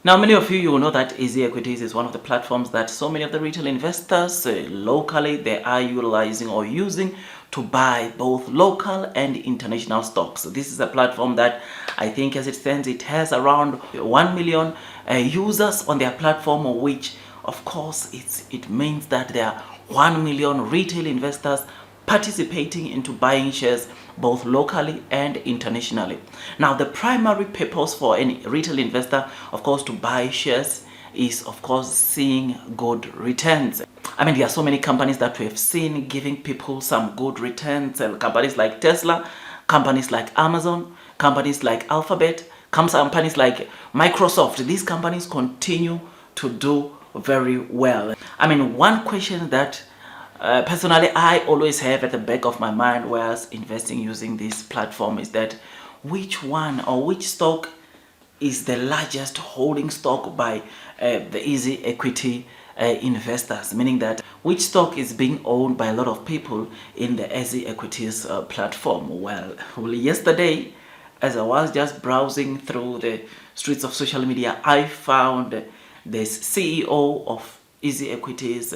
Now, many of you will know that EasyEquities is one of the platforms that so many of the retail investors locally, they are utilizing or using to buy both local and international stocks. So this is a platform that I think as it stands, it has around 1 million users on their platform, which of course it means that there are 1 million retail investors participating into buying shares both locally and internationally. Now, the primary purpose for any retail investor, of course, to buy shares is, of course, seeing good returns. I mean, there are so many companies that we have seen giving people some good returns. Companies like Tesla, companies like Amazon, companies like Alphabet, companies like Microsoft. These companies continue to do very well. I mean, one question that personally I always have at the back of my mind whilst investing using this platform is that which one or which stock is the largest holding stock by the Easy Equity investors, meaning that which stock is being owned by a lot of people in the Easy Equities platform. Well, yesterday, as I was just browsing through the streets of social media, I found this CEO of Easy Equities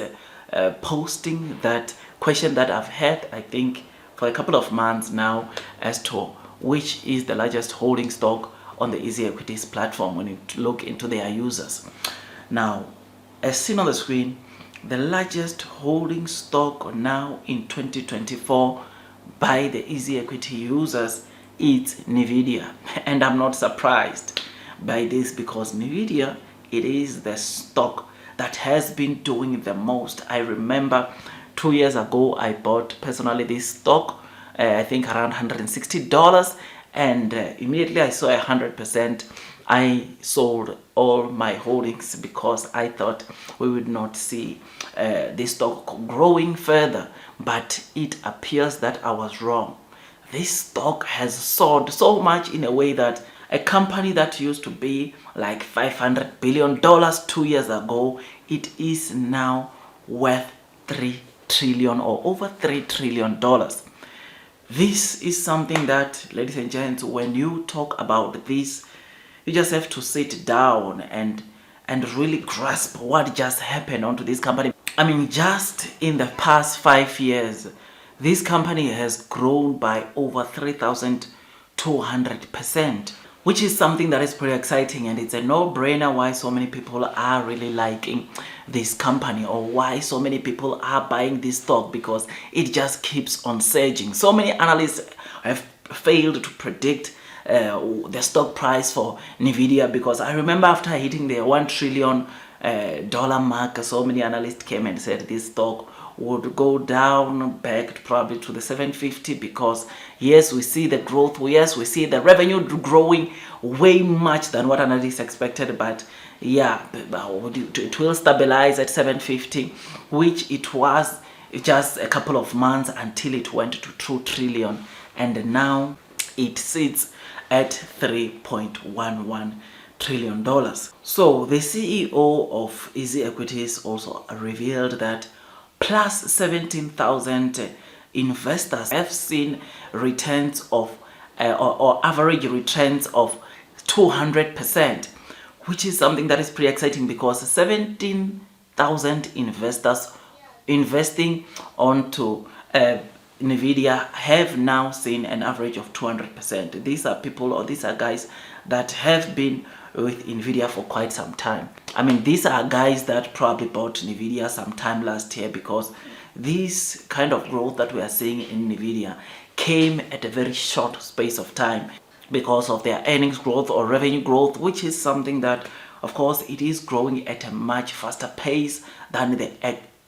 posting that question that I've had, I think, for a couple of months now, as to which is the largest holding stock on the EasyEquities platform when you look into their users. Now, as seen on the screen, the largest holding stock now in 2024 by the EasyEquity users is Nvidia, and I'm not surprised by this because Nvidia, it is the stock that has been doing the most. I remember 2 years ago I bought personally this stock, I think around $160, and immediately I saw 100%. I sold all my holdings because I thought we would not see this stock growing further, but it appears that I was wrong. This stock has soared so much in a way that a company that used to be like $500 billion 2 years ago, it is now worth $3 trillion or over $3 trillion. This is something that, ladies and gents, when you talk about this, you just have to sit down and really grasp what just happened onto this company. I mean, just in the past 5 years, this company has grown by over 3,200%, which is something that is pretty exciting, and it's a no-brainer why so many people are really liking this company, or why so many people are buying this stock, because it just keeps on surging. So many analysts have failed to predict the stock price for Nvidia, because I remember after hitting the $1 trillion mark, so many analysts came and said this stock would go down back probably to the 750, because yes, we see the growth, yes, we see the revenue growing way much than what analysts expected, but yeah, it will stabilize at 750, which it was just a couple of months until it went to 2 trillion, and now it sits at $3.11 trillion. So the CEO of EasyEquities also revealed that plus 17,000 investors have seen returns of or average returns of 200%, which is something that is pretty exciting, because 17,000 investors investing onto Nvidia have now seen an average of 200%. These are people, or these are guys that have been with Nvidia for quite some time. I mean, these are guys that probably bought Nvidia sometime last year, because this kind of growth that we are seeing in Nvidia came at a very short space of time because of their earnings growth or revenue growth, which is something that, of course, it is growing at a much faster pace than the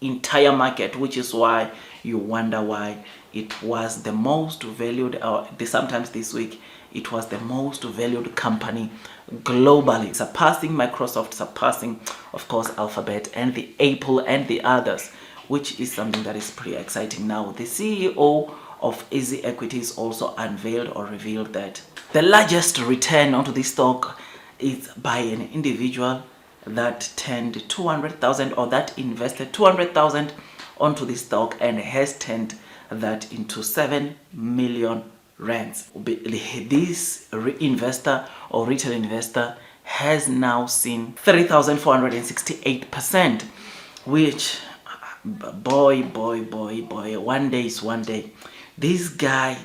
entire market, which is why you wonder why it was the most valued, or sometimes this week it was the most valued company globally, surpassing Microsoft, surpassing, of course, Alphabet and the Apple and the others, which is something that is pretty exciting. Now, the CEO of EasyEquities also unveiled or revealed that the largest return onto this stock is by an individual that turned 200,000, or that invested 200,000 onto this stock and has turned that into 7 million rands. This investor or retail investor has now seen 3,468%, which boy, one day is one day. This guy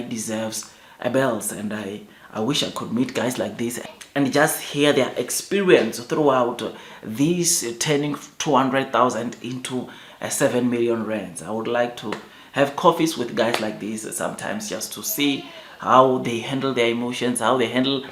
deserves a bells, and I wish I could meet guys like this and just hear their experience throughout this turning 200,000 into 7 million rands. I would like to have coffees with guys like this sometimes, just to see how they handle their emotions, how they handle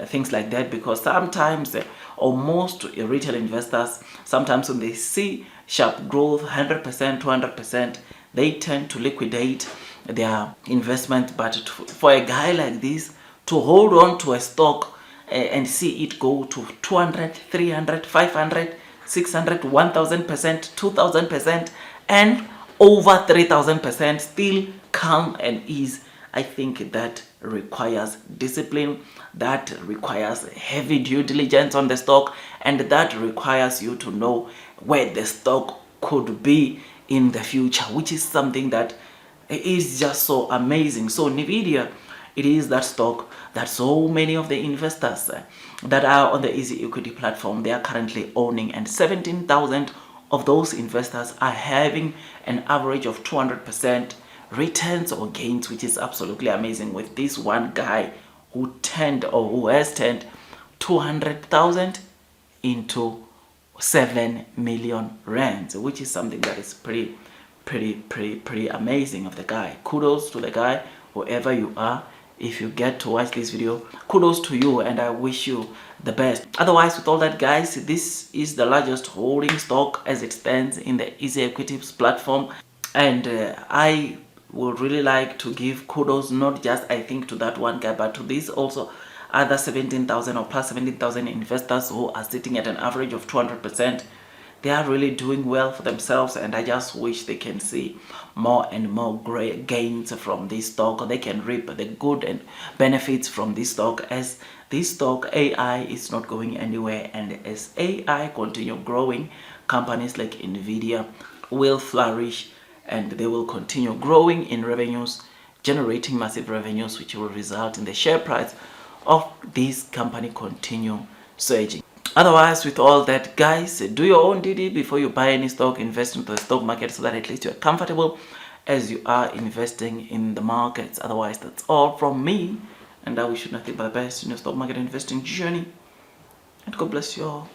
things like that, because sometimes or most retail investors, sometimes when they see sharp growth 100%, 200%, they tend to liquidate their investment. But for a guy like this to hold on to a stock and see it go to 200, 300, 500, 600, 1000%, 2000%, and over 3000%, still calm and ease, I think that requires discipline, that requires heavy due diligence on the stock, and that requires you to know where the stock could be in the future, which is something that is just so amazing. So Nvidia, it is that stock that so many of the investors that are on the Easy Equity platform, they are currently owning, and 17,000 of those investors are having an average of 200% returns or gains, which is absolutely amazing, with this one guy who has turned 200,000 into 7 million rands, which is something that is pretty amazing of the guy. Kudos to the guy, whoever you are. If you get to watch this video, kudos to you, and I wish you the best. Otherwise, with all that, guys, this is the largest holding stock as it stands in the EasyEquities platform, and I would really like to give kudos, not just I think to that one guy, but to this also other 17,000 or plus 17,000 investors who are sitting at an average of 200%. They are really doing well for themselves, and I just wish they can see more and more great gains from this stock, or they can reap the good and benefits from this stock, as this stock, AI, is not going anywhere, and as AI continue growing, companies like Nvidia will flourish, and they will continue growing in revenues, generating massive revenues, which will result in the share price of this company continue surging. Otherwise, with all that, guys, do your own DD before you buy any stock. Invest into the stock market so that at least you're comfortable as you are investing in the markets. Otherwise, that's all from me, and I wish you nothing but the best in your stock market investing journey, and God bless you all.